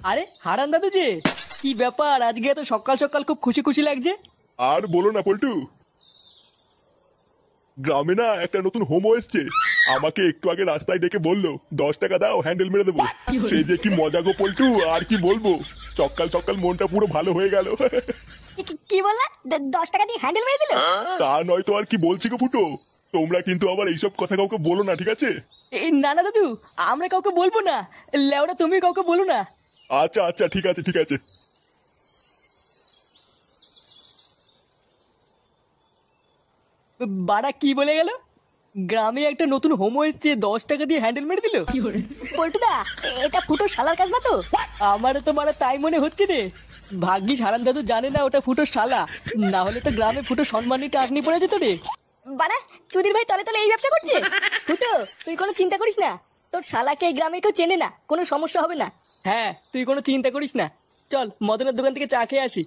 আরে হারান দাদু যে, কি ব্যাপার আজকে এত সকাল সকাল খুব খুশি খুশি লাগছে? আর বলো না পল্টু, গ্রামে না একটা নতুন হোমো এসছে। আমাকে একটু আগে রাস্তায় ডেকে বললো 10 টাকা দাও, হ্যান্ডেল মেরে দেবো। সেই যে কি মজা গো পল্টু, আর কি বলবো। সকাল সকাল মনটা পুরো ভালো হয়ে গেল। কি বললা? 10 টাকা দিয়ে হ্যান্ডেল মেরে দিল? তা নয় তো আর কি বলছি গো ফুটো। তোমরা কিন্তু আবার এইসব কথা কাউকে বলো না, ঠিক আছে? এই না না দাদু, আমরা কাউকে বলবো না। লেওরা তুমি কাউকে বলো না। আচ্ছা আচ্ছা, ঠিক আছে ঠিক আছে। বাড়া কি বলে গেল? গ্রামে একটা নতুন হোমো এসছে, 10 টাকা দিয়ে হ্যান্ডেল মেরে দিল। পল্টুদা, এটা ফুটো শালার কাজ না তো? আমারও তো মারা তাই মনে হচ্ছে রে। ভাগ্যিস হারান দাদু জানে না ওটা ফুটোর শালা, না হলে তো গ্রামে ফুটো সম্মানী টাকনি পড়ে যেত রে। বাড়া, চুদির ভাই তলে তলে এই ব্যবসা করছে। ফুটো, তুই কোনো চিন্তা করিস না। তোর শালাকে এই গ্রামে কেউ চেনে না, কোনো সমস্যা হবে না। হ্যাঁ, তুই কোনো চিন্তা করিস না। চল মদনের দোকান থেকে চা খেয়ে আসি।